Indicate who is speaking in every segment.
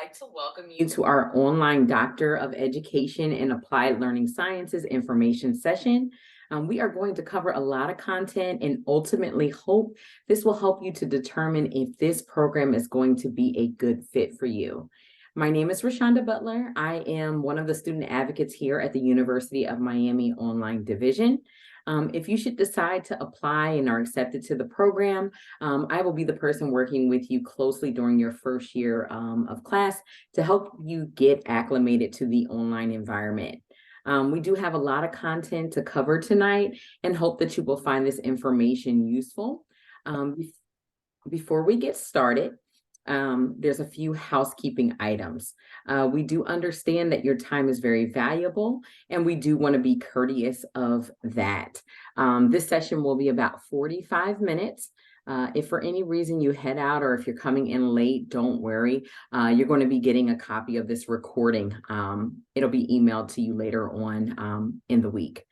Speaker 1: like to welcome you to our online Doctor of Education in Applied Learning Sciences information session. We are going to cover a lot of content and ultimately hope this will help you to determine if this program is going to be a good fit for you. My name is Rashonda Butler. I am one of the student advocates here at the University of Miami Online Division. If you should decide to apply and are accepted to the program, I will be the person working with you closely during your first year of class to help you get acclimated to the online environment. We do have a lot of content to cover tonight and hope that you will find this information useful. Before we get started, there's a few housekeeping items. We do understand that your time is very valuable, and we do want to be courteous of that. This session will be about 45 minutes. If for any reason you head out or if you're coming in late, don't worry. You're going to be getting a copy of this recording. It'll be emailed to you later on in the week.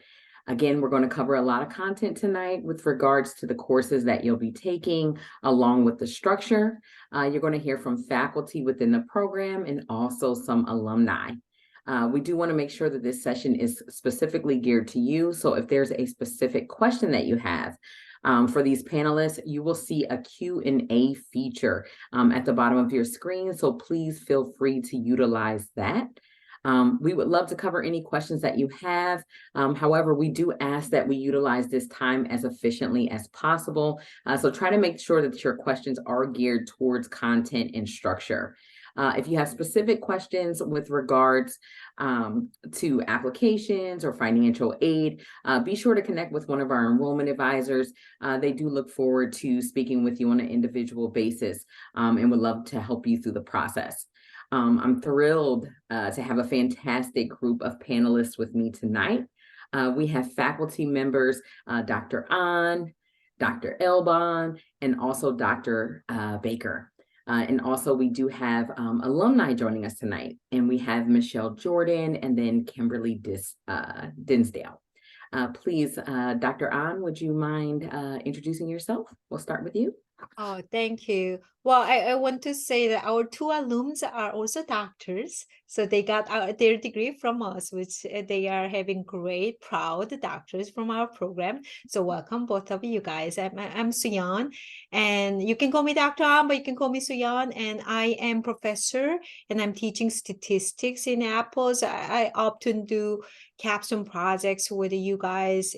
Speaker 1: Again, we're going to cover a lot of content tonight with regards to the courses that you'll be taking, along with the structure. You're going to hear from faculty within the program and also some alumni. We do want to make sure that this session is specifically geared to you. So if there's a specific question that you have for these panelists, you will see a Q&A feature at the bottom of your screen. So please feel free to utilize that. We would love to cover any questions that you have. However, we do ask that we utilize this time as efficiently as possible. So try to make sure that your questions are geared towards content and structure. If you have specific questions with regards to applications or financial aid, be sure to connect with one of our enrollment advisors. They do look forward to speaking with you on an individual basis and would love to help you through the process. I'm thrilled to have a fantastic group of panelists with me tonight. We have faculty members, Dr. An, Dr. Elban, and also Dr. Baker. And also we do have alumni joining us tonight. And we have Michelle Jordan and then Kimberly Dinsdale. Please, Dr. An, would you mind introducing yourself? We'll start with you.
Speaker 2: Oh, thank you. Well, I want to say that our two alums are also doctors. So they got their degree from us, which they are having great, proud doctors from our program. So welcome both of you guys. I'm Suyan, and you can call me Dr. Am, but you can call me Suyan. And I am professor, and I'm teaching statistics in Apples. I often do capstone projects with you guys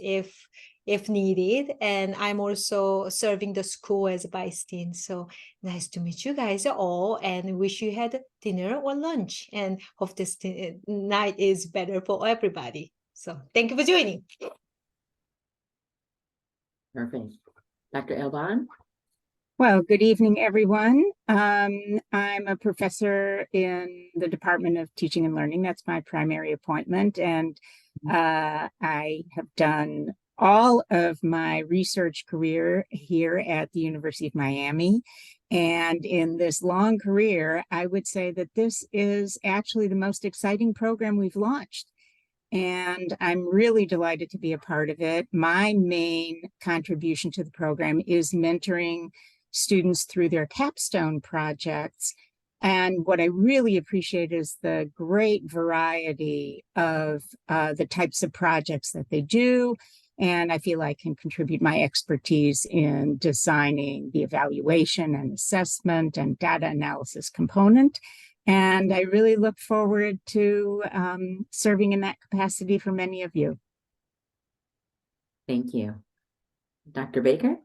Speaker 2: if needed. And I'm also serving the school as vice dean. So nice to meet you guys all, and wish you had dinner or lunch, and hope this night is better for everybody. So thank you for joining.
Speaker 1: Perfect. Dr. Elban?
Speaker 3: Well, good evening, everyone. I'm a professor in the Department of Teaching and Learning. That's my primary appointment. And I have done all of my research career here at the University of Miami. And in this long career, I would say that this is actually the most exciting program we've launched. And I'm really delighted to be a part of it. My main contribution to the program is mentoring students through their capstone projects. And what I really appreciate is the great variety of the types of projects that they do. And I feel I can contribute my expertise in designing the evaluation and assessment and data analysis component. And I really look forward to serving in that capacity for many of you.
Speaker 1: Thank you. Dr. Baker?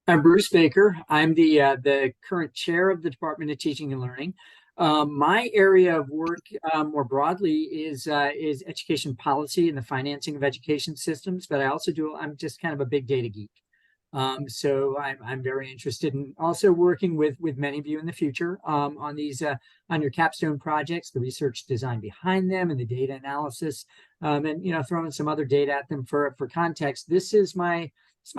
Speaker 4: I'm Bruce Baker. I'm the current chair of the Department of Teaching and Learning. My area of work more broadly is education policy and the financing of education systems, but I'm just kind of a big data geek. So I'm very interested in also working with many of you in the future on your capstone projects, the research design behind them and the data analysis, and throwing some other data at them for context. This is my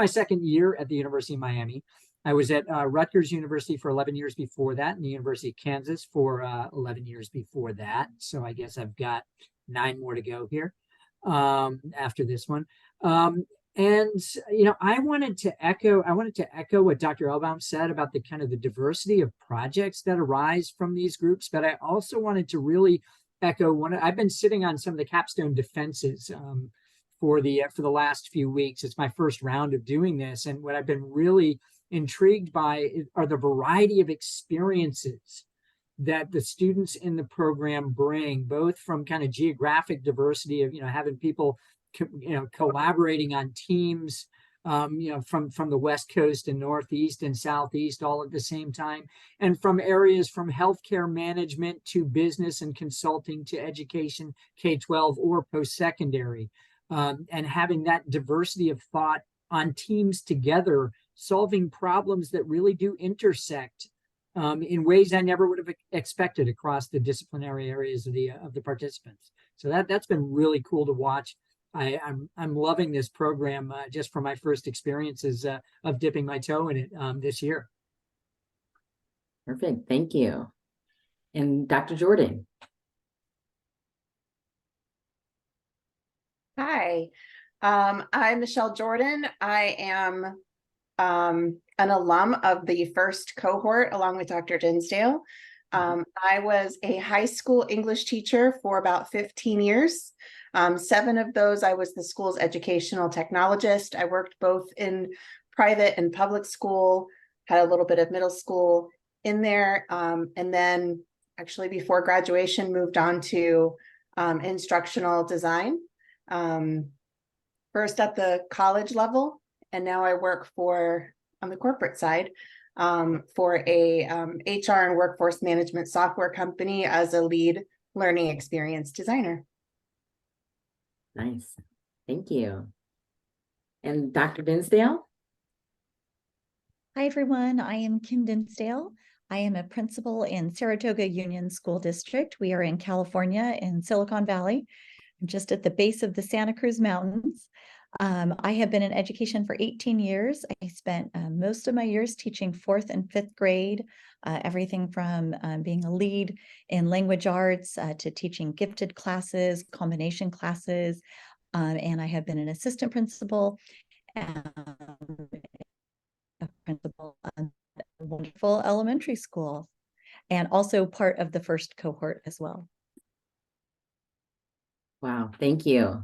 Speaker 4: second year at the University of Miami. I was at Rutgers University for 11 years before that, and the University of Kansas for 11 years before that. So I guess I've got 9 more to go here after this one. And I wanted to echo what Dr. Elbaum said about the kind of the diversity of projects that arise from these groups, but I also wanted to really echo I've been sitting on some of the capstone defenses for the last few weeks. It's my first round of doing this, and what I've been really intrigued by are the variety of experiences that the students in the program bring, both from kind of geographic diversity of having people collaborating on teams, from the West Coast and Northeast and Southeast all at the same time, and from areas from healthcare management to business and consulting to education, K-12 or post-secondary, and having that diversity of thought on teams together, solving problems that really do intersect in ways I never would have expected across the disciplinary areas of the participants. So that's been really cool to watch. I'm loving this program just from my first experiences of dipping my toe in it this year.
Speaker 1: Perfect. Thank you. And Dr. Jordan.
Speaker 5: Hi, I'm Michelle Jordan. I am an alum of the first cohort along with Dr. Dinsdale. I was a high school English teacher for about 15 years. 7 of those, I was the school's educational technologist. I worked both in private and public school, had a little bit of middle school in there. And then actually before graduation, moved on to instructional design. First at the college level, and now I work on the corporate side, for a HR and workforce management software company as a lead learning experience designer.
Speaker 1: Nice. Thank you. And Dr. Dinsdale?
Speaker 6: Hi, everyone. I am Kim Dinsdale. I am a principal in Saratoga Union School District. We are in California in Silicon Valley, just at the base of the Santa Cruz Mountains. I have been in education for 18 years. I spent most of my years teaching 4th and 5th grade, everything from being a lead in language arts to teaching gifted classes, combination classes, and I have been an assistant principal, a principal at a wonderful elementary school, and also part of the first cohort as well.
Speaker 1: Wow, thank you.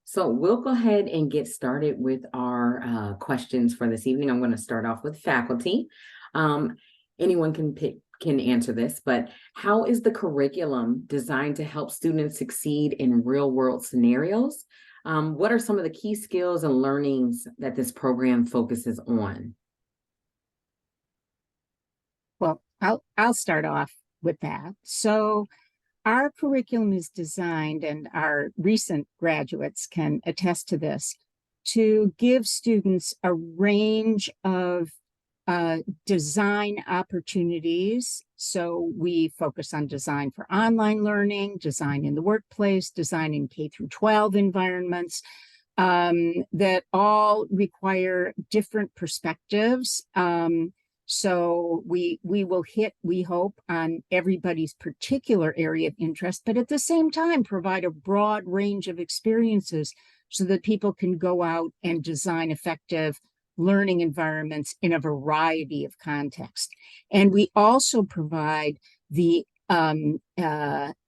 Speaker 1: So we'll go ahead and get started with our questions for this evening. I'm going to start off with faculty. Anyone can answer this, but how is the curriculum designed to help students succeed in real-world scenarios? What are some of the key skills and learnings that this program focuses on?
Speaker 3: Well, I'll start off with that. So our curriculum is designed, and our recent graduates can attest to this, to give students a range of design opportunities. So we focus on design for online learning, design in the workplace, design in K-12 environments, that all require different perspectives. So we will hit, we hope, on everybody's particular area of interest, but at the same time provide a broad range of experiences so that people can go out and design effective learning environments in a variety of contexts. And we also provide the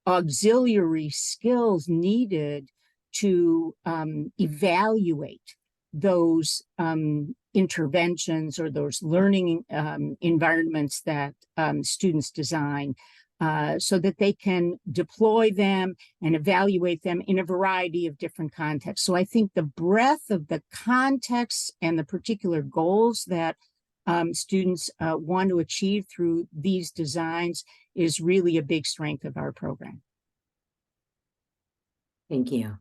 Speaker 3: auxiliary skills needed to evaluate those interventions or those learning environments that students design, so that they can deploy them and evaluate them in a variety of different contexts. So I think the breadth of the contexts and the particular goals that students want to achieve through these designs is really a big strength of our program.
Speaker 1: Thank you.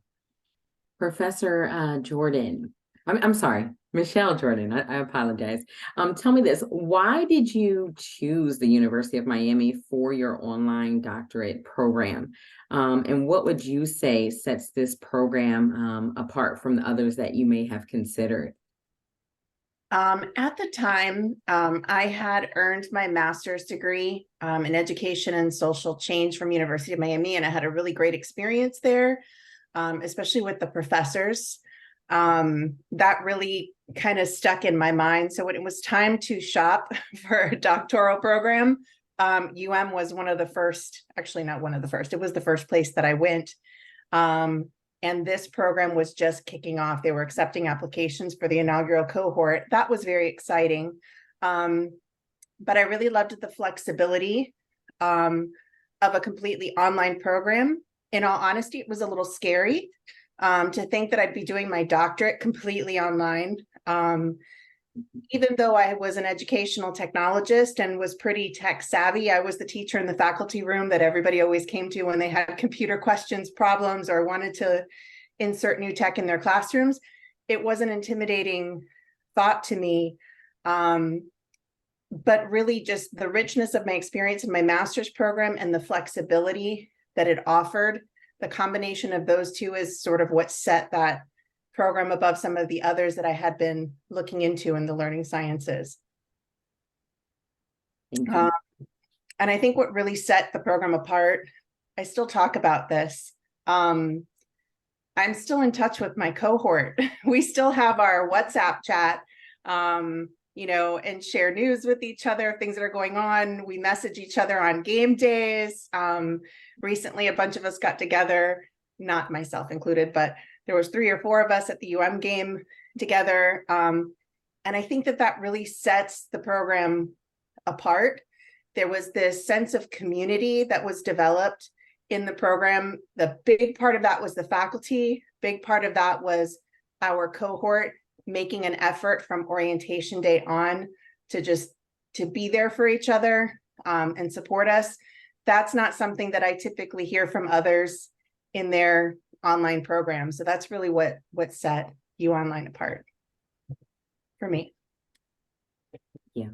Speaker 1: Professor Jordan, I'm sorry, Michelle Jordan, I apologize. Tell me this, why did you choose the University of Miami for your online doctorate program? And what would you say sets this program apart from the others that you may have considered?
Speaker 5: At the time, I had earned my master's degree in education and social change from University of Miami, and I had a really great experience there, especially with the professors. That really kind of stuck in my mind. So when it was time to shop for a doctoral program, was one of the first, actually not one of the first, it was the first place that I went. And this program was just kicking off. They were accepting applications for the inaugural cohort. That was very exciting. But I really loved the flexibility of a completely online program. In all honesty, it was a little scary to think that I'd be doing my doctorate completely online. Even though I was an educational technologist and was pretty tech savvy, I was the teacher in the faculty room that everybody always came to when they had computer questions, problems, or wanted to insert new tech in their classrooms. It was an intimidating thought to me. But really just the richness of my experience in my master's program and the flexibility that it offered, the combination of those two is sort of what set that program above some of the others that I had been looking into in the learning sciences. And I think what really set the program apart, I still talk about this. I'm still in touch with my cohort. We still have our WhatsApp chat, and share news with each other, things that are going on. We message each other on game days. Recently, a bunch of us got together, not myself included, but there was 3 or 4 of us at the game together. And I think that really sets the program apart. There was this sense of community that was developed in the program. The big part of that was the faculty. Big part of that was our cohort making an effort from orientation day on to be there for each other and support us. That's not something that I typically hear from others in their online program. So that's really what set UOnline apart for me.
Speaker 1: Yeah.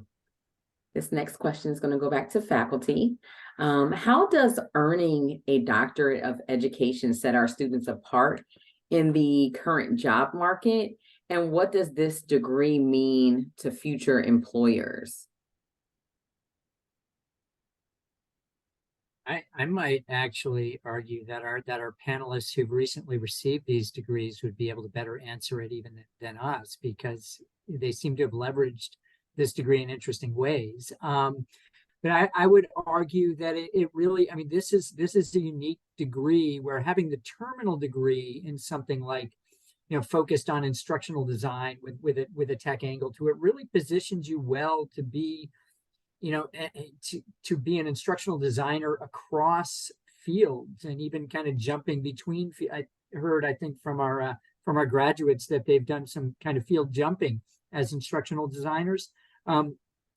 Speaker 1: This next question is going to go back to faculty. How does earning a doctorate of education set our students apart in the current job market? And what does this degree mean to future employers?
Speaker 4: I might actually argue that our panelists who've recently received these degrees would be able to better answer it even than us, because they seem to have leveraged this degree in interesting ways. But I would argue that it really, I mean, this is a unique degree where having the terminal degree in something like, focused on instructional design with a tech angle to it really positions you well to be, to be an instructional designer across fields and even kind of jumping between. I heard, I think from our graduates that they've done some kind of field jumping as instructional designers. And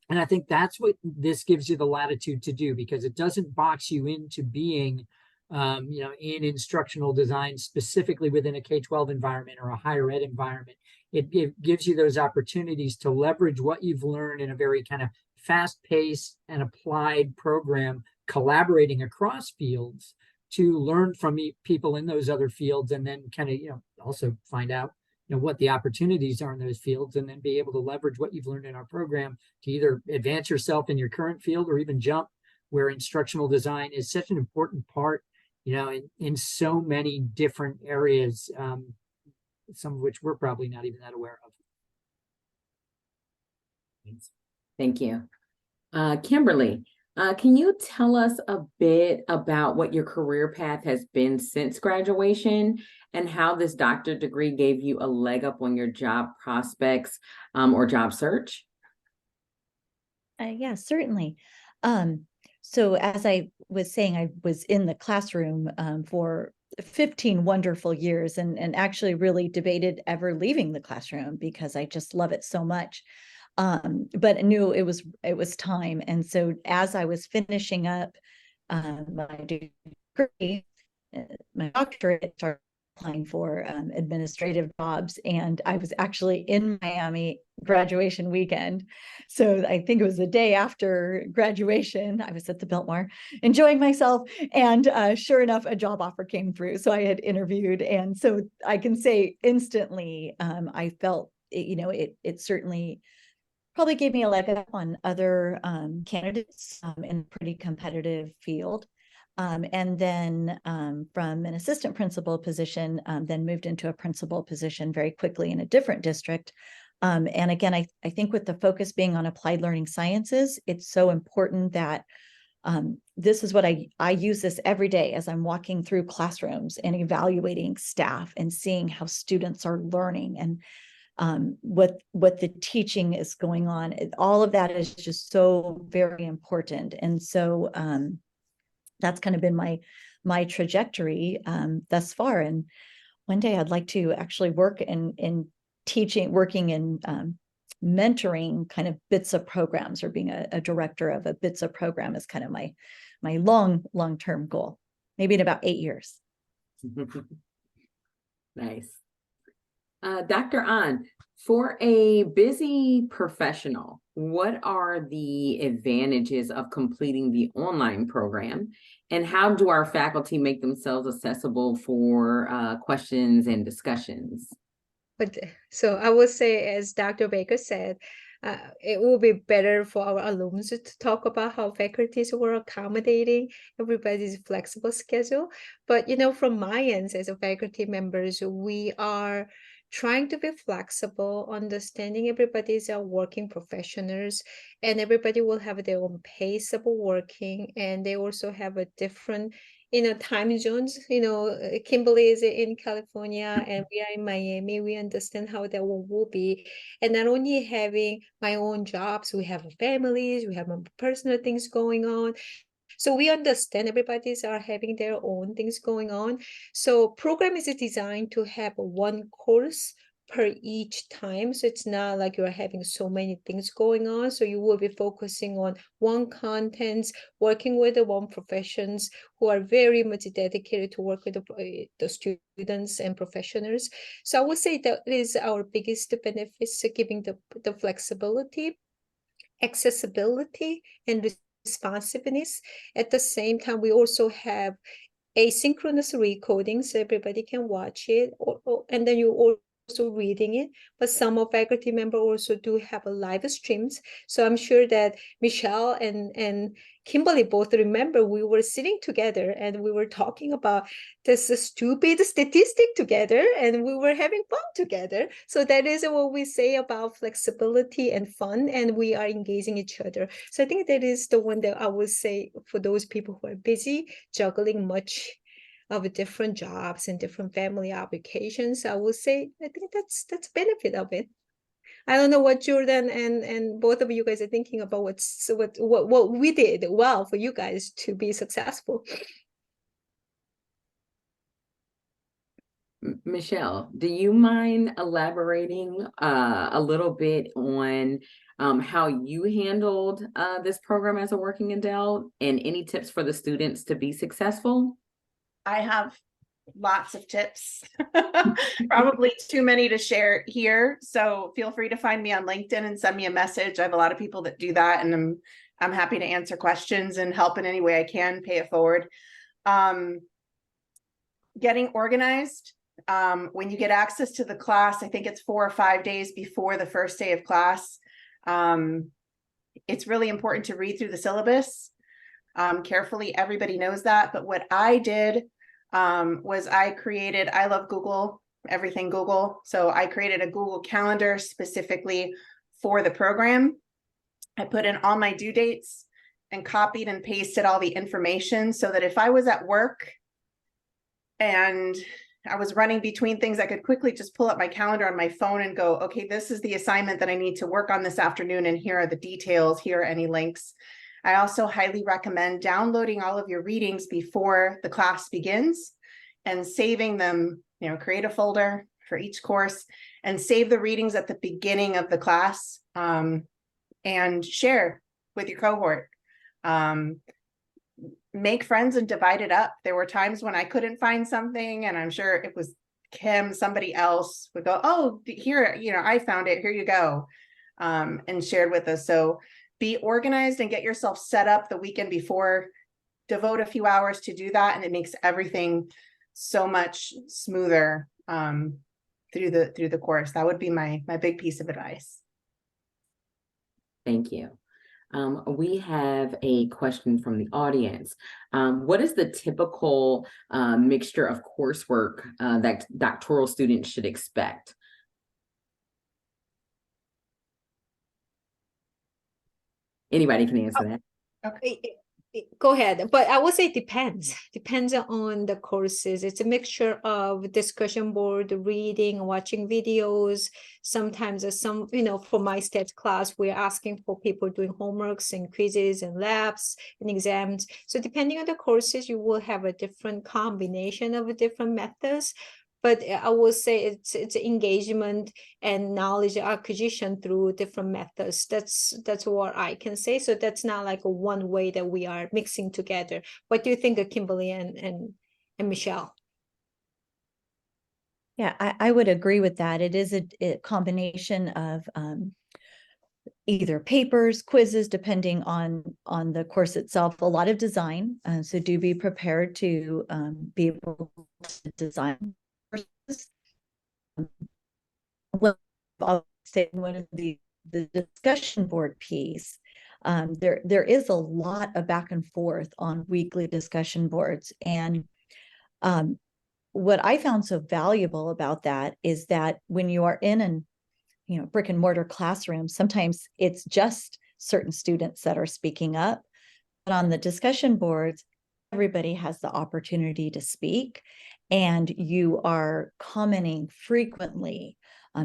Speaker 4: I think that's what this gives you the latitude to do, because it doesn't box you into being, in instructional design specifically within a K-12 environment or a higher ed environment. It gives you those opportunities to leverage what you've learned in a very kind of fast-paced and applied program, collaborating across fields to learn from people in those other fields, and then kind of, also find out what the opportunities are in those fields, and then be able to leverage what you've learned in our program to either advance yourself in your current field or even jump where instructional design is such an important part, in so many different areas, some of which we're probably not even that aware of.
Speaker 1: Thank you. Kimberly, can you tell us a bit about what your career path has been since graduation and how this doctorate degree gave you a leg up on your job prospects or job search?
Speaker 6: Yeah, certainly. So as I was saying, I was in the classroom for 15 wonderful years and actually really debated ever leaving the classroom because I just love it so much. But I knew it was time. And so as I was finishing up my degree, my doctorate, started applying for administrative jobs, and I was actually in Miami graduation weekend. So I think it was the day after graduation, I was at the Biltmore enjoying myself, and sure enough, a job offer came through. So I had interviewed, and so I can say instantly, I felt it certainly probably gave me a leg up on other candidates in a pretty competitive field. And then from an assistant principal position, then moved into a principal position very quickly in a different district. And again, I think with the focus being on applied learning sciences, it's so important that this is what I use this every day as I'm walking through classrooms and evaluating staff and seeing how students are learning and what the teaching is going on. All of that is just so very important. And so that's kind of been my trajectory thus far. And one day I'd like to actually work in teaching, working in mentoring kind of BITSA programs, or being a director of a BITSA program is kind of my long-term goal, maybe in about 8 years.
Speaker 1: Nice. Dr. An, for a busy professional, what are the advantages of completing the online program, and how do our faculty make themselves accessible for questions and discussions?
Speaker 2: But so I would say, as Dr. Baker said, it will be better for our alums to talk about how faculties were accommodating everybody's flexible schedule. But, from my end as a faculty members, we are trying to be flexible, understanding everybody's working professionals, and everybody will have their own pace of working, and they also have a different time zones. Kimberly is in California and we are in Miami. We understand how that will be. And not only having my own jobs, we have families, we have personal things going on. So we understand everybody's are having their own things going on. So program is designed to have one course per each time. So it's not like you're having so many things going on. So you will be focusing on one contents, working with the one professions who are very much dedicated to work with the students and professionals. So I would say that is our biggest benefits, giving the flexibility, accessibility, and responsiveness. At the same time, we also have asynchronous recording, so everybody can watch it, and then you also reading it. But some of faculty members also do have a live streams. So I'm sure that Michelle and Kimberly both remember we were sitting together and we were talking about this stupid statistic together, and we were having fun together. So that is what we say about flexibility and fun, and we are engaging each other. So I think that is the one that I would say for those people who are busy, juggling much of different jobs and different family obligations. I would say I think that's benefit of it. I don't know what Jordan and both of you guys are thinking about what we did well for you guys to be successful.
Speaker 1: Michelle, do you mind elaborating a little bit on how you handled this program as a working adult, and any tips for the students to be successful?
Speaker 5: I have lots of tips, probably too many to share here. So feel free to find me on LinkedIn and send me a message. I have a lot of people that do that, and I'm happy to answer questions and help in any way I can, pay it forward. Getting organized. When you get access to the class, I think it's 4 or 5 days before the first day of class. It's really important to read through the syllabus carefully. Everybody knows that. But what I did was I love Google, everything Google. So I created a Google Calendar specifically for the program. I put in all my due dates and copied and pasted all the information so that if I was at work and I was running between things, I could quickly just pull up my calendar on my phone and go, okay, this is the assignment that I need to work on this afternoon, and here are the details, here are any links. I also highly recommend downloading all of your readings before the class begins and saving them, create a folder for each course and save the readings at the beginning of the class, and share with your cohort. Make friends and divide it up. There were times when I couldn't find something, and I'm sure it was Kim, somebody else would go, oh, here, I found it, here you go, and shared with us. So be organized and get yourself set up the weekend before. Devote a few hours to do that, and it makes everything so much smoother through the course. That would be my big piece of advice.
Speaker 1: Thank you. We have a question from the audience. What is the typical mixture of coursework that doctoral students should expect? Anybody can answer that.
Speaker 5: Okay.
Speaker 2: Go ahead, but I would say it depends on the courses. It's a mixture of discussion board, reading, watching videos. Sometimes some, for my stats class, we're asking for people doing homeworks and quizzes and labs and exams. So depending on the courses, you will have a different combination of different methods. But I will say it's engagement and knowledge acquisition through different methods. That's what I can say. So that's not like a one way that we are mixing together. What do you think of Kimberly and Michelle?
Speaker 6: Yeah, I would agree with that. It is a combination of either papers, quizzes, depending on the course itself, a lot of design. So do be prepared to be able to design courses. Well, I'll say one of the discussion board piece, there is a lot of back and forth on weekly discussion boards. And what I found so valuable about that is that when you are in an brick and mortar classroom, sometimes it's just certain students that are speaking up. But on the discussion boards, everybody has the opportunity to speak, and you are commenting frequently.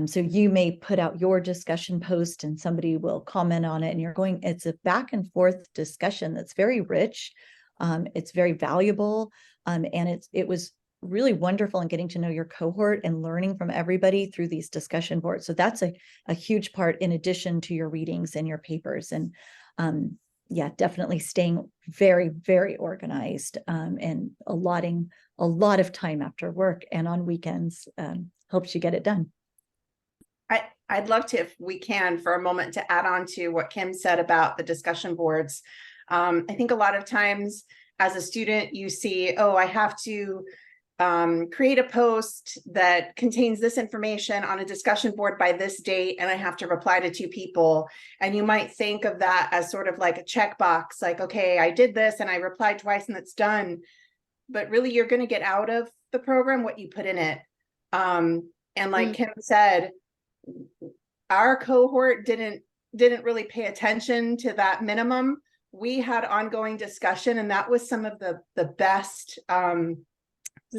Speaker 6: So you may put out your discussion post and somebody will comment on it, and it's a back and forth discussion that's very rich. It's very valuable. And it was really wonderful in getting to know your cohort and learning from everybody through these discussion boards. So that's a huge part in addition to your readings and your papers. And yeah, definitely staying very, very organized and allotting a lot of time after work and on weekends helps you get it done.
Speaker 5: I'd love to, if we can, for a moment to add on to what Kim said about the discussion boards. I think a lot of times as a student, you see, oh, I have to create a post that contains this information on a discussion board by this date, and I have to reply to 2 people. And you might think of that as sort of like a checkbox, like, okay, I did this and I replied twice and it's done. But really, you're going to get out of the program what you put in it. And like Kim said, our cohort didn't really pay attention to that minimum. We had ongoing discussion, and that was some of the best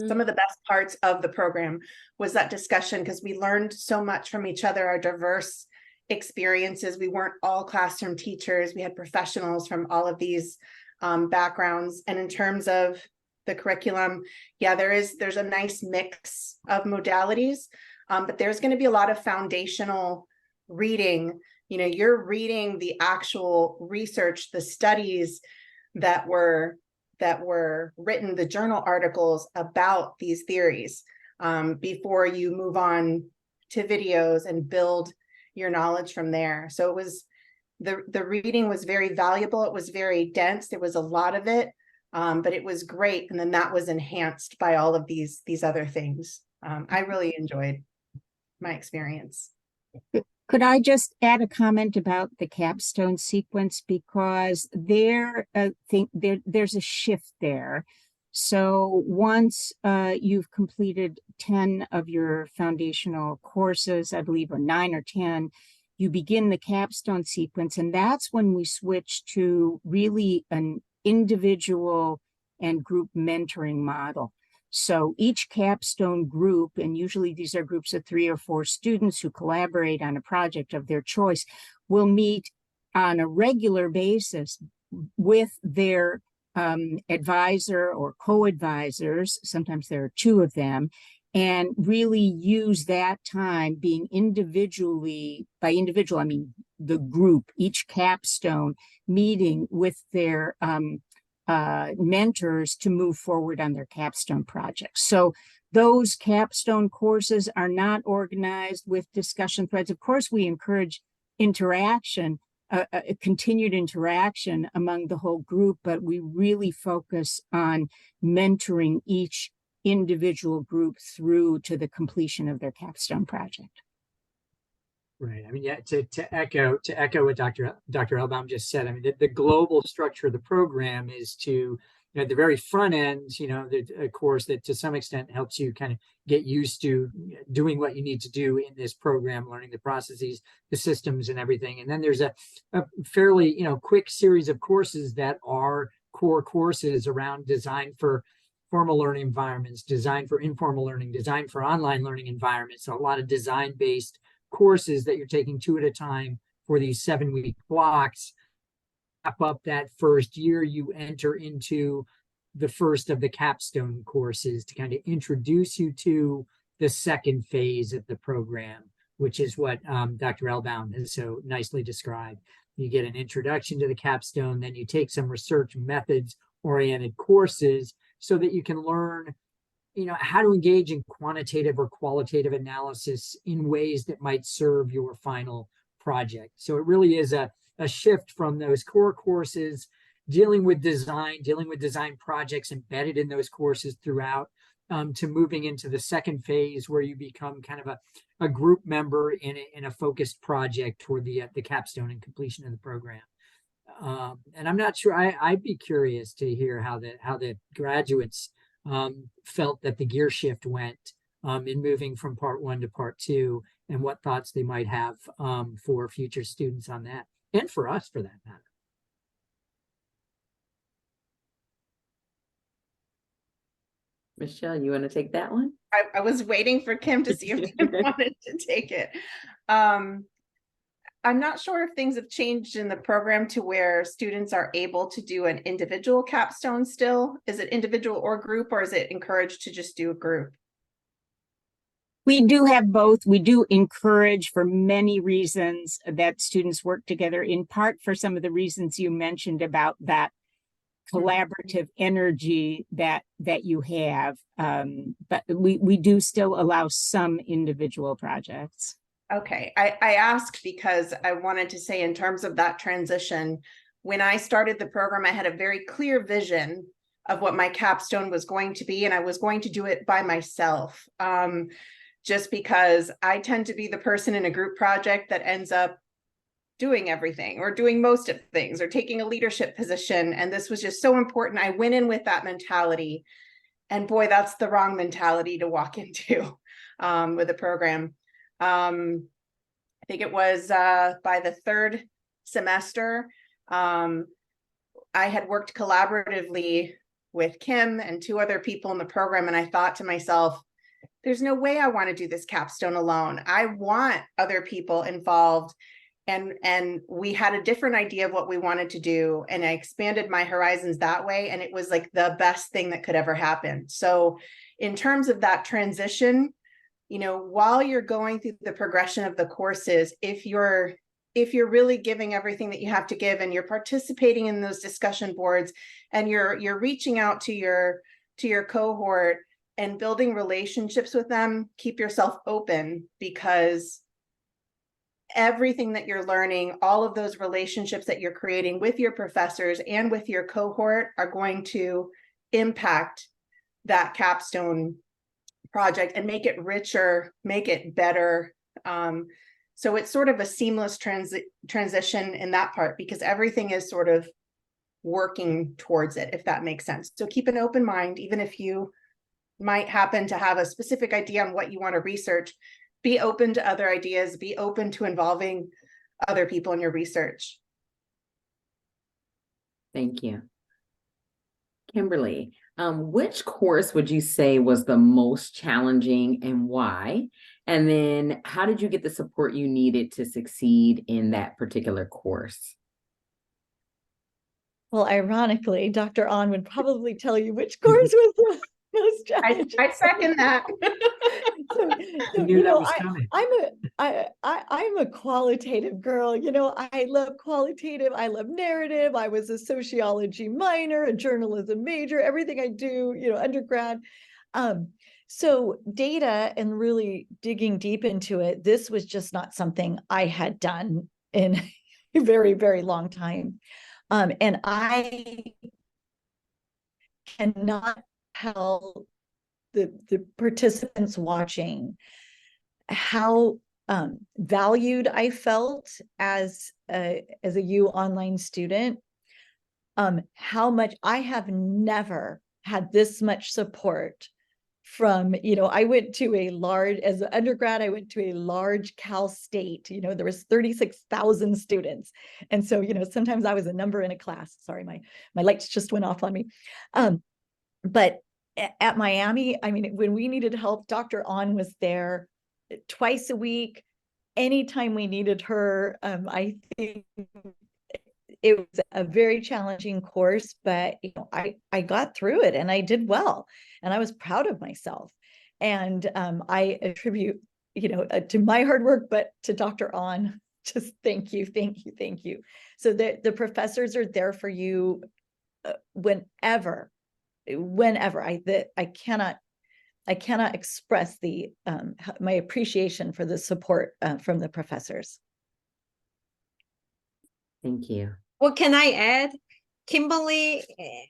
Speaker 5: some of the best parts of the program was that discussion, because we learned so much from each other, our diverse experiences. We weren't all classroom teachers. We had professionals from all of these backgrounds. And in terms of the curriculum, yeah, there's a nice mix of modalities, but there's going to be a lot of foundational reading. You're reading the actual research, the studies that were written, the journal articles about these theories, before you move on to videos and build your knowledge from there. So it was, the reading was very valuable. It was very dense. There was a lot of it, but it was great. And then that was enhanced by all of these other things. I really enjoyed my experience.
Speaker 3: Could I just add a comment about the capstone sequence, because there's a shift there. So once you've completed 10 of your foundational courses, I believe, or 9 or 10, you begin the capstone sequence, and that's when we switch to really an individual and group mentoring model. So each capstone group, and usually these are groups of 3 or 4 students who collaborate on a project of their choice, will meet on a regular basis with their advisor or co-advisors. Sometimes there are 2 of them, and really use that time being individually, by individual, I mean the group, each capstone meeting with their mentors to move forward on their capstone projects. So those capstone courses are not organized with discussion threads. Of course, we encourage interaction, continued interaction among the whole group, but we really focus on mentoring each individual group through to the completion of their capstone project.
Speaker 4: Right. I mean, yeah, to echo what Dr. Elbaum just said, I mean, the global structure of the program is to, you know, at the very front end, you know, a course that to some extent helps you kind of get used to doing what you need to do in this program, learning the processes, the systems and everything. And then there's a fairly, you know, quick series of courses that are core courses around design for formal learning environments, design for informal learning, design for online learning environments. So a lot of design-based courses that you're taking 2 at a time for these 7-week blocks. Wrap up that first year, you enter into the first of the capstone courses to kind of introduce you to the second phase of the program, which is what Dr. Elbaum has so nicely described. You get an introduction to the capstone, then you take some research methods oriented courses so that you can learn, you know, how to engage in quantitative or qualitative analysis in ways that might serve your final project. So it really is a shift from those core courses, dealing with design projects embedded in those courses throughout, to moving into the second phase where you become kind of a group member in a focused project toward the capstone and completion of the program. And I'm not sure, I'd be curious to hear how the graduates felt that the gear shift went in moving from part 1 to part 2, and what thoughts they might have for future students on that, and for us for that matter.
Speaker 1: Michelle, you want to take that one?
Speaker 5: I was waiting for Kim to see if Kim wanted to take it. I'm not sure if things have changed in the program to where students are able to do an individual capstone still. Is it individual or group, or is it encouraged to just do a group?
Speaker 3: We do have both. We do encourage, for many reasons, that students work together, in part for some of the reasons you mentioned about that collaborative energy that you have. But we do still allow some individual projects.
Speaker 5: Okay, I asked because I wanted to say, in terms of that transition, when I started the program, I had a very clear vision of what my capstone was going to be, and I was going to do it by myself. Just because I tend to be the person in a group project that ends up doing everything or doing most of things or taking a leadership position. And this was just so important. I went in with that mentality, and boy, that's the wrong mentality to walk into with a program. I think it was by the 3rd semester, I had worked collaboratively with Kim and 2 other people in the program. And I thought to myself, there's no way I want to do this capstone alone. I want other people involved. And we had a different idea of what we wanted to do. And I expanded my horizons that way. And it was like the best thing that could ever happen. So in terms of that transition, you know, while you're going through the progression of the courses, if you're really giving everything that you have to give, and you're participating in those discussion boards, and you're reaching out to your cohort and building relationships with them, keep yourself open, because everything that you're learning, all of those relationships that you're creating with your professors and with your cohort, are going to impact that capstone project and make it richer, make it better. So it's sort of a seamless transition in that part, because everything is sort of working towards it, if that makes sense. So keep an open mind, even if you might happen to have a specific idea on what you want to research. Be open to other ideas, be open to involving other people in your research.
Speaker 1: Thank you. Kimberly, which course would you say was the most challenging, and why? And then how did you get the support you needed to succeed in that particular course?
Speaker 6: Well, ironically, Dr. Ahn would probably tell you which course was the most challenging.
Speaker 5: I second that.
Speaker 1: I knew that was coming.
Speaker 6: I'm a qualitative girl. You know, I love qualitative. I love narrative. I was a sociology minor, a journalism major, everything I do, you know, undergrad. So data and really digging deep into it, this was just not something I had done in a very, very long time. And I cannot tell the participants watching how valued I felt as a UOnline student. How much I have never had this much support from, I went to as an undergrad, I went to a large Cal State, there was 36,000 students. And so, sometimes I was a number in a class. Sorry, my lights just went off on me. But at Miami, I mean, when we needed help, Dr. On was there twice a week. Anytime we needed her, I think it was a very challenging course, but I got through it and I did well, and I was proud of myself. And I attribute, to my hard work, but to Dr. On, just thank you, thank you, thank you. So the professors are there for you whenever. I cannot express my appreciation for the support from the professors.
Speaker 1: Thank you.
Speaker 2: What can I add? Kimberly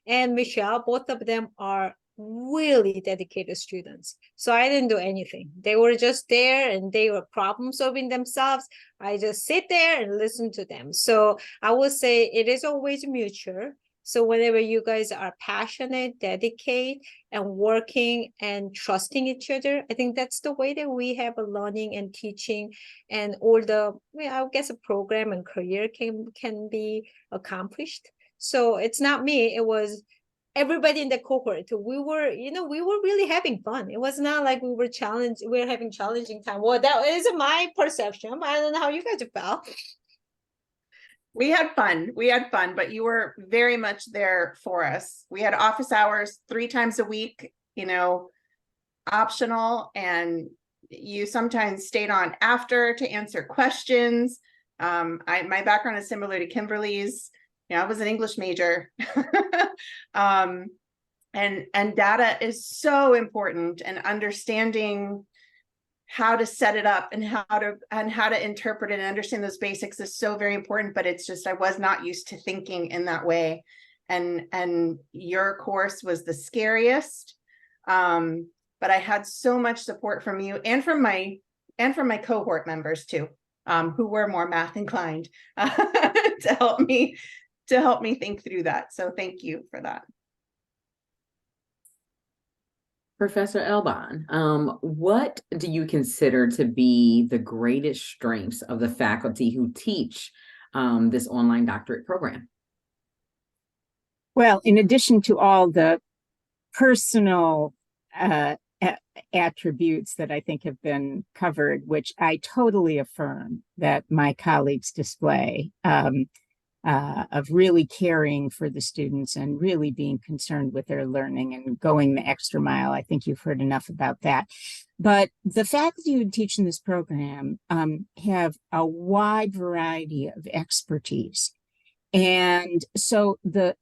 Speaker 2: and Michelle, both of them are really dedicated students. So I didn't do anything. They were just there and they were problem solving themselves. I just sit there and listen to them. So I would say it is always mutual. So whenever you guys are passionate, dedicate, and working and trusting each other, I think that's the way that we have a learning and teaching and all the, I guess, a program and career can be accomplished. So it's not me, it was everybody in the cohort. We were really having fun. It was not like we were having challenging time. Well, that is my perception. I don't know how you guys felt.
Speaker 5: We had fun, but you were very much there for us. We had office hours 3 times a week, optional, and you sometimes stayed on after to answer questions. My background is similar to Kimberly's. I was an English major. And data is so important, and understanding how to set it up and how to interpret it and understand those basics is so very important. But it's just, I was not used to thinking in that way. And your course was the scariest. But I had so much support from you and from my cohort members too, who were more math inclined, to help me think through that. So thank you for that.
Speaker 1: Professor Elbon, what do you consider to be the greatest strengths of the faculty who teach this online doctorate program?
Speaker 3: Well, in addition to all the personal attributes that I think have been covered, which I totally affirm that my colleagues display, of really caring for the students and really being concerned with their learning and going the extra mile. I think you've heard enough about that. But the faculty who teach in this program have a wide variety of expertise. And so there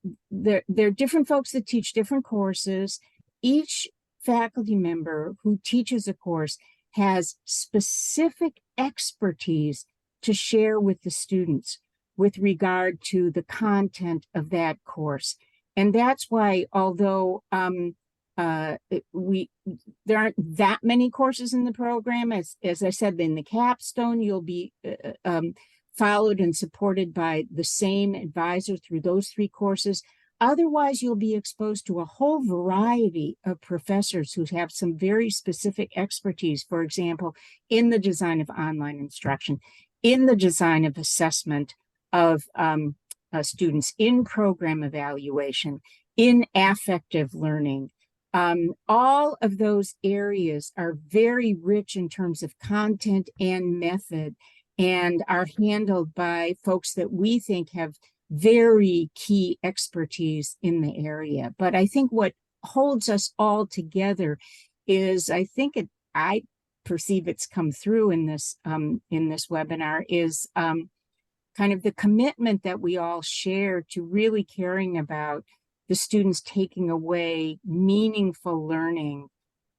Speaker 3: are different folks that teach different courses. Each faculty member who teaches a course has specific expertise to share with the students with regard to the content of that course. And that's why, although there aren't that many courses in the program, as I said, in the capstone, you'll be followed and supported by the same advisor through those 3 courses. Otherwise, you'll be exposed to a whole variety of professors who have some very specific expertise, for example, in the design of online instruction, in the design of assessment of students, in program evaluation, in affective learning. All of those areas are very rich in terms of content and method, and are handled by folks that we think have very key expertise in the area. But I think what holds us all together is, I perceive it's come through in this webinar, is kind of the commitment that we all share to really caring about the students taking away meaningful learning.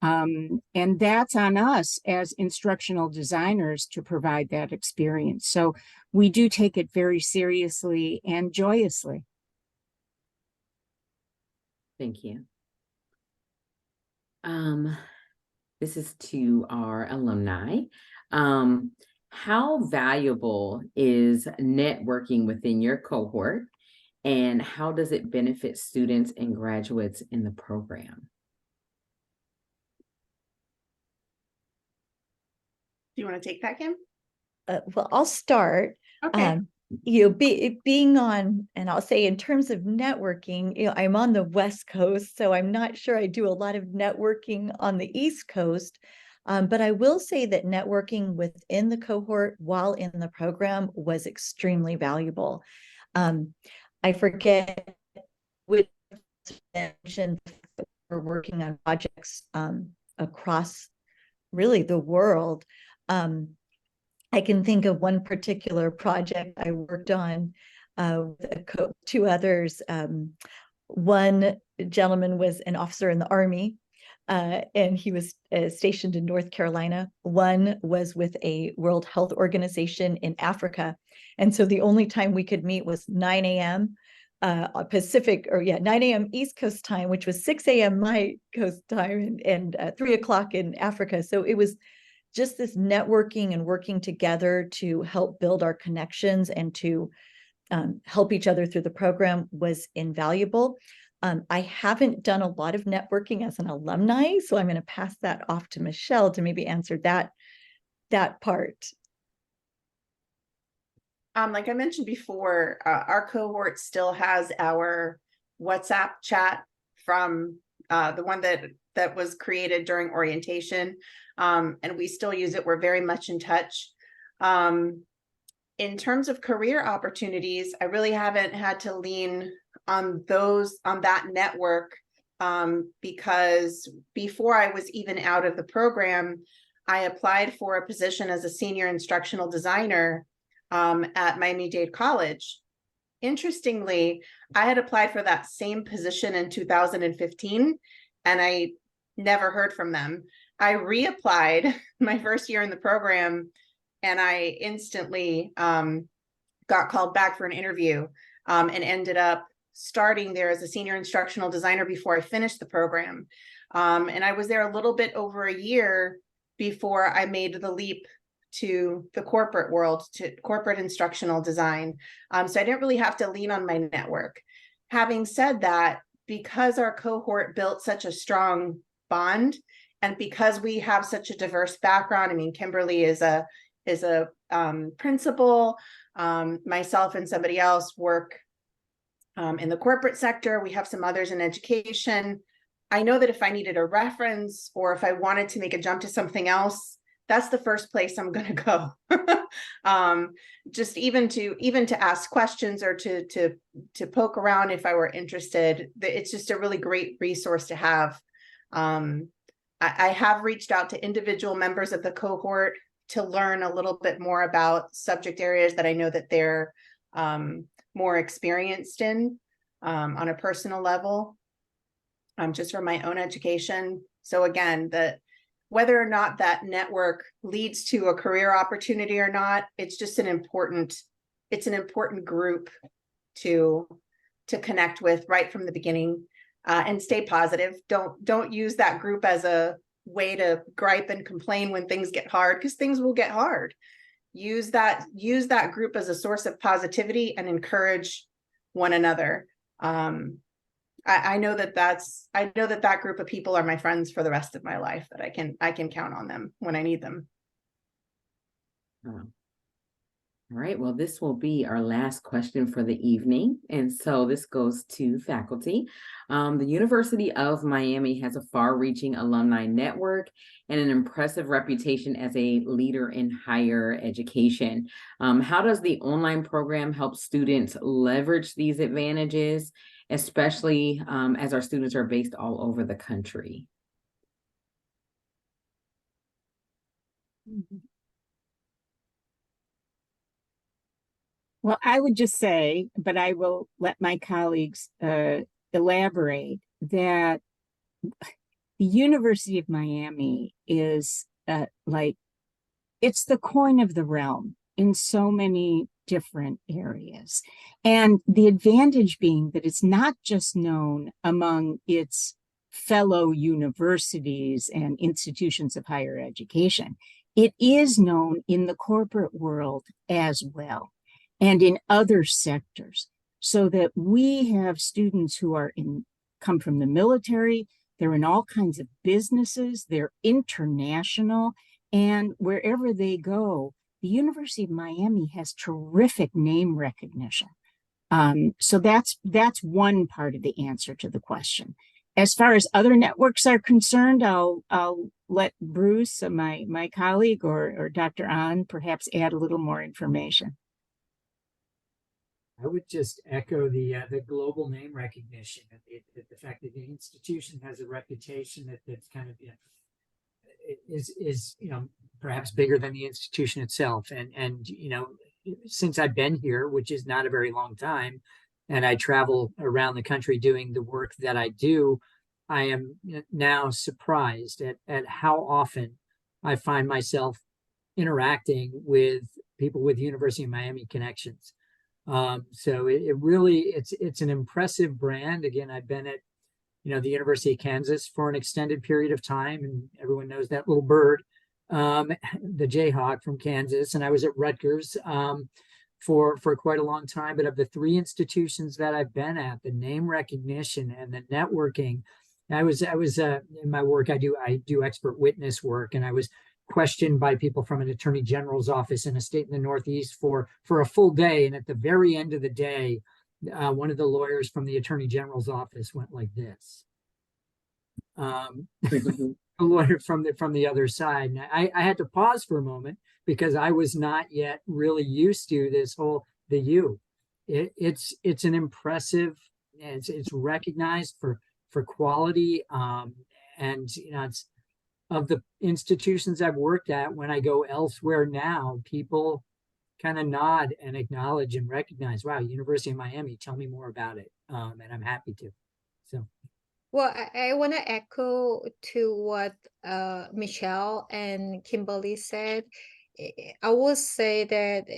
Speaker 3: And that's on us as instructional designers to provide that experience. So we do take it very seriously and joyously.
Speaker 1: Thank you. This is to our alumni. How valuable is networking within your cohort, and how does it benefit students and graduates in the program?
Speaker 5: Do you want to take that, Kim?
Speaker 6: Well, I'll start.
Speaker 5: Okay.
Speaker 6: Being on, and I'll say in terms of networking, I'm on the West Coast, so I'm not sure I do a lot of networking on the East Coast. But I will say that networking within the cohort while in the program was extremely valuable. I forget which mentioned we're working on projects across really the world. I can think of one particular project I worked on with two others. One gentleman was an officer in the Army, and he was stationed in North Carolina. One was with a World Health Organization in Africa. And so the only time we could meet was 9 a.m. Pacific, or 9 a.m. East Coast time, which was 6 a.m. my coast time, and 3 o'clock in Africa. So it was just this networking and working together to help build our connections and to help each other through the program was invaluable. I haven't done a lot of networking as an alumni, so I'm going to pass that off to Michelle to maybe answer that part.
Speaker 5: Like I mentioned before, our cohort still has our WhatsApp chat from the one that was created during orientation, and we still use it. We're very much in touch. In terms of career opportunities, I really haven't had to lean on that network, because before I was even out of the program, I applied for a position as a senior instructional designer at Miami-Dade College. Interestingly, I had applied for that same position in 2015, and I never heard from them. I reapplied my first year in the program, and I instantly got called back for an interview, and ended up starting there as a senior instructional designer before I finished the program. And I was there a little bit over a year before I made the leap to the corporate world, to corporate instructional design. So I didn't really have to lean on my network. Having said that, because our cohort built such a strong bond, and because we have such a diverse background, I mean, Kimberly is a principal, myself and somebody else work in the corporate sector. We have some others in education. I know that if I needed a reference or if I wanted to make a jump to something else, that's the first place I'm going to go. Just even to ask questions or to poke around if I were interested. It's just a really great resource to have. I have reached out to individual members of the cohort to learn a little bit more about subject areas that I know that they're more experienced in on a personal level, just for my own education. So again, whether or not that network leads to a career opportunity or not, it's just an important group to connect with right from the beginning, and stay positive. Don't use that group as a way to gripe and complain when things get hard, because things will get hard. Use that group as a source of positivity and encourage one another. I know that group of people are my friends for the rest of my life, that I can count on them when I need them.
Speaker 1: All right, well, this will be our last question for the evening. And so this goes to faculty. The University of Miami has a far-reaching alumni network and an impressive reputation as a leader in higher education. How does the online program help students leverage these advantages, especially as our students are based all over the country?
Speaker 3: Well, I would just say, but I will let my colleagues elaborate, that the University of Miami is it's the coin of the realm in so many different areas. And the advantage being that it's not just known among its fellow universities and institutions of higher education. It is known in the corporate world as well, and in other sectors, so that we have students who are come from the military, they're in all kinds of businesses, they're international, and wherever they go, the University of Miami has terrific name recognition. So that's one part of the answer to the question. As far as other networks are concerned, I'll let Bruce, my colleague, or Dr. Ahn perhaps add a little more information.
Speaker 4: I would just echo the global name recognition, the fact that the institution has a reputation that's kind of, is perhaps bigger than the institution itself. And since I've been here, which is not a very long time, and I travel around the country doing the work that I do, I am now surprised at how often I find myself interacting with people with University of Miami connections. So it really, it's an impressive brand. Again, I've been at, the University of Kansas for an extended period of time, and everyone knows that little bird, the Jayhawk from Kansas. And I was at Rutgers for quite a long time. But of the three institutions that I've been at, the name recognition and the networking, I was in my work, I do expert witness work, and I was questioned by people from an attorney general's office in a state in the Northeast for a full day. And at the very end of the day, one of the lawyers from the attorney general's office went like this. A lawyer from the other side. And I had to pause for a moment because I was not yet really used to this whole, the U. It's an impressive, it's recognized for quality. And it's, of the institutions I've worked at, when I go elsewhere now, people kind of nod and acknowledge and recognize, wow, University of Miami, tell me more about it. And I'm happy to. So.
Speaker 2: Well, I want to echo to what Michelle and Kimberly said. I will say that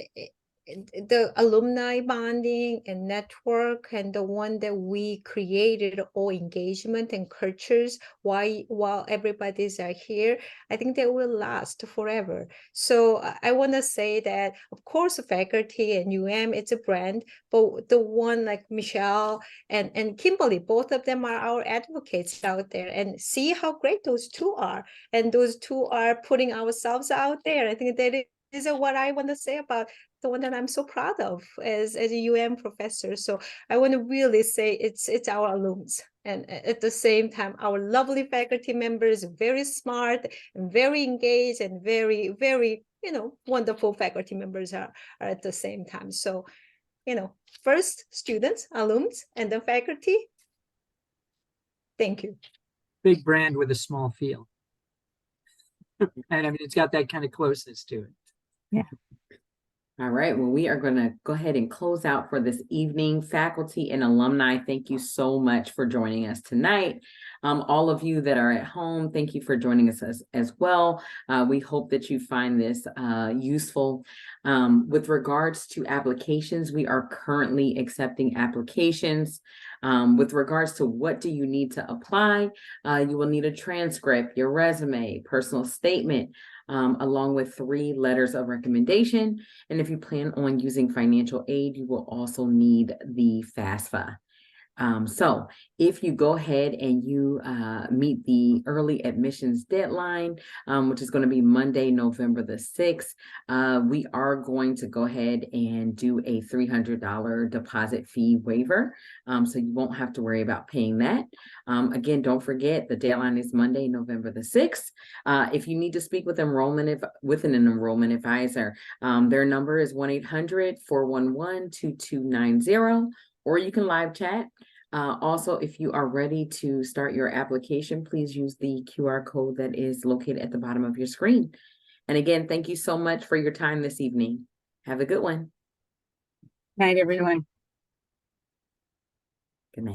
Speaker 2: the alumni bonding and network, and the one that we created, all engagement and cultures while everybody's are here, I think they will last forever. So I want to say that, of course, faculty and it's a brand, but the one like Michelle and Kimberly, both of them are our advocates out there, and see how great those two are. And those two are putting ourselves out there. I think that is what I want to say about the one that I'm so proud of as a professor. So I want to really say it's our alums, and at the same time, our lovely faculty members, very smart and very engaged and very, very, wonderful faculty members are at the same time. So, first students, alums, and then faculty. Thank you.
Speaker 4: Big brand with a small feel. And I mean, it's got that kind of closeness to it.
Speaker 3: Yeah.
Speaker 1: All right, well, we are going to go ahead and close out for this evening. Faculty and alumni, thank you so much for joining us tonight. All of you that are at home, thank you for joining us as well. We hope that you find this useful. With regards to applications, we are currently accepting applications. With regards to what do you need to apply, you will need a transcript, your resume, personal statement, along with 3 letters of recommendation. And if you plan on using financial aid, you will also need the FAFSA. So if you go ahead and you meet the early admissions deadline, which is going to be Monday, November the 6th, we are going to go ahead and do a $300 deposit fee waiver. So you won't have to worry about paying that. Again, don't forget the deadline is Monday, November the 6th. If you need to speak with an enrollment advisor, their number is 1-800-411-2290. Or you can live chat. Also, if you are ready to start your application, please use the QR code that is located at the bottom of your screen. And again, thank you so much for your time this evening. Have a good one.
Speaker 3: Night, everyone.
Speaker 1: Good night.